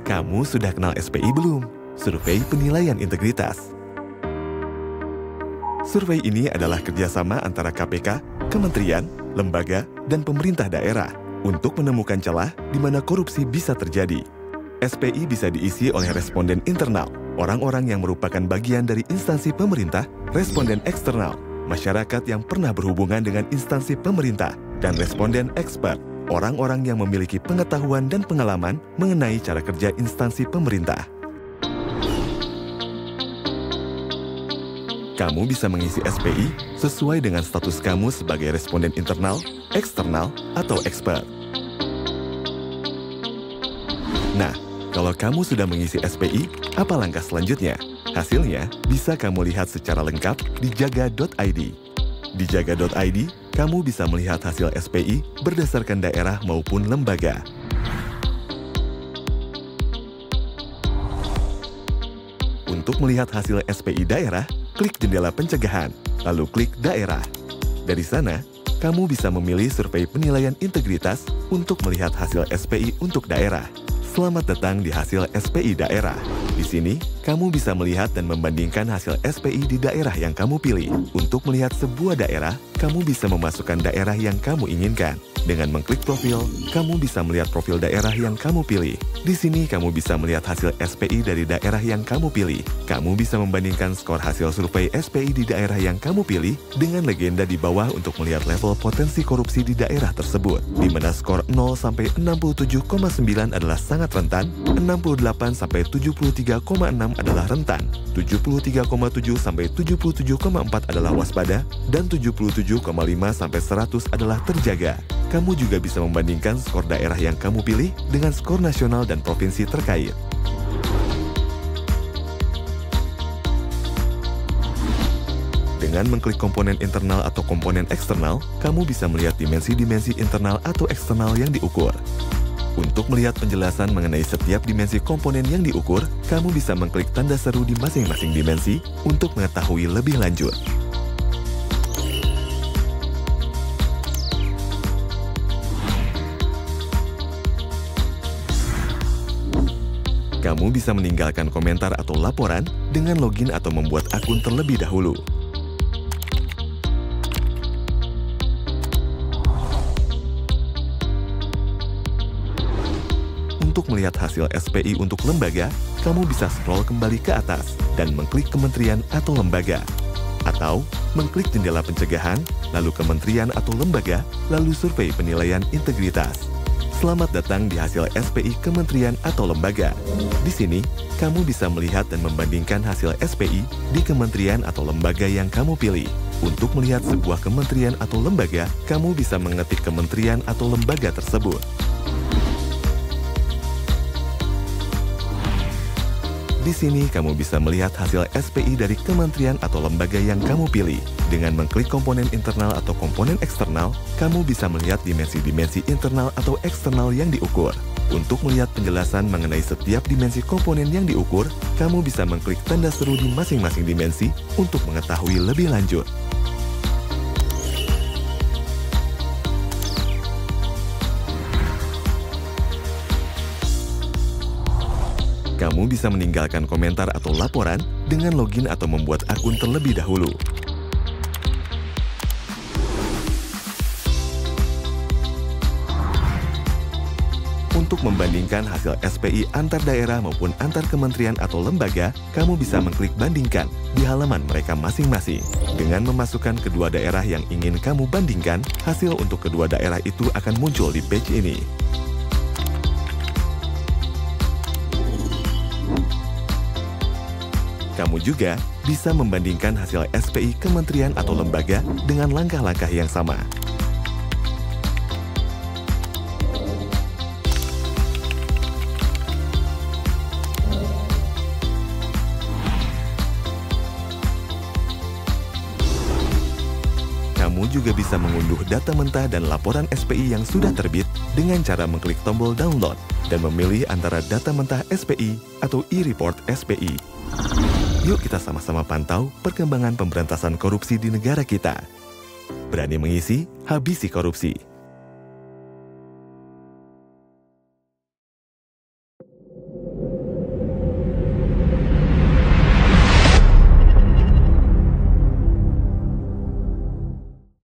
Kamu sudah kenal SPI belum? Survei Penilaian Integritas. Survei ini adalah kerjasama antara KPK, kementerian, lembaga, dan pemerintah daerah untuk menemukan celah di mana korupsi bisa terjadi. SPI bisa diisi oleh responden internal, orang-orang yang merupakan bagian dari instansi pemerintah, responden eksternal, masyarakat yang pernah berhubungan dengan instansi pemerintah, dan responden expert, orang-orang yang memiliki pengetahuan dan pengalaman mengenai cara kerja instansi pemerintah. Kamu bisa mengisi SPI sesuai dengan status kamu sebagai responden internal, eksternal, atau expert. Nah, kalau kamu sudah mengisi SPI, apa langkah selanjutnya? Hasilnya bisa kamu lihat secara lengkap di jaga.id. Di jaga.id, kamu bisa melihat hasil SPI berdasarkan daerah maupun lembaga. Untuk melihat hasil SPI daerah, klik jendela pencegahan, lalu klik daerah. Dari sana, kamu bisa memilih survei penilaian integritas untuk melihat hasil SPI untuk daerah. Selamat datang di hasil SPI daerah. Di sini, kamu bisa melihat dan membandingkan hasil SPI di daerah yang kamu pilih. Untuk melihat sebuah daerah, kamu bisa memasukkan daerah yang kamu inginkan. Dengan mengklik profil, kamu bisa melihat profil daerah yang kamu pilih. Di sini, kamu bisa melihat hasil SPI dari daerah yang kamu pilih. Kamu bisa membandingkan skor hasil survei SPI di daerah yang kamu pilih dengan legenda di bawah untuk melihat level potensi korupsi di daerah tersebut, di mana skor 0 sampai 67,9 adalah sangat rentan, 68 sampai 73,6 adalah rentan, 73,7 sampai 77,4 adalah waspada, dan 77,5 sampai 100 adalah terjaga. Kamu juga bisa membandingkan skor daerah yang kamu pilih dengan skor nasional dan provinsi terkait. Dengan mengklik komponen internal atau komponen eksternal, kamu bisa melihat dimensi-dimensi internal atau eksternal yang diukur. Untuk melihat penjelasan mengenai setiap dimensi komponen yang diukur, kamu bisa mengklik tanda seru di masing-masing dimensi untuk mengetahui lebih lanjut. Kamu bisa meninggalkan komentar atau laporan dengan login atau membuat akun terlebih dahulu. Untuk melihat hasil SPI untuk lembaga, kamu bisa scroll kembali ke atas dan mengklik kementerian atau lembaga. Atau mengklik jendela pencegahan, lalu kementerian atau lembaga, lalu survei penilaian integritas. Selamat datang di hasil SPI kementerian atau lembaga. Di sini, kamu bisa melihat dan membandingkan hasil SPI di kementerian atau lembaga yang kamu pilih. Untuk melihat sebuah kementerian atau lembaga, kamu bisa mengetik kementerian atau lembaga tersebut. Di sini, kamu bisa melihat hasil SPI dari kementerian atau lembaga yang kamu pilih. Dengan mengklik komponen internal atau komponen eksternal, kamu bisa melihat dimensi-dimensi internal atau eksternal yang diukur. Untuk melihat penjelasan mengenai setiap dimensi komponen yang diukur, kamu bisa mengklik tanda seru di masing-masing dimensi untuk mengetahui lebih lanjut. Kamu bisa meninggalkan komentar atau laporan dengan login atau membuat akun terlebih dahulu. Untuk membandingkan hasil SPI antar daerah maupun antar kementerian atau lembaga, kamu bisa mengklik bandingkan di halaman mereka masing-masing. Dengan memasukkan kedua daerah yang ingin kamu bandingkan, hasil untuk kedua daerah itu akan muncul di page ini. Kamu juga bisa membandingkan hasil SPI kementerian atau lembaga dengan langkah-langkah yang sama. Kamu juga bisa mengunduh data mentah dan laporan SPI yang sudah terbit dengan cara mengklik tombol download dan memilih antara data mentah SPI atau e-report SPI. Yuk kita sama-sama pantau perkembangan pemberantasan korupsi di negara kita. Berani mengisi, habisi korupsi.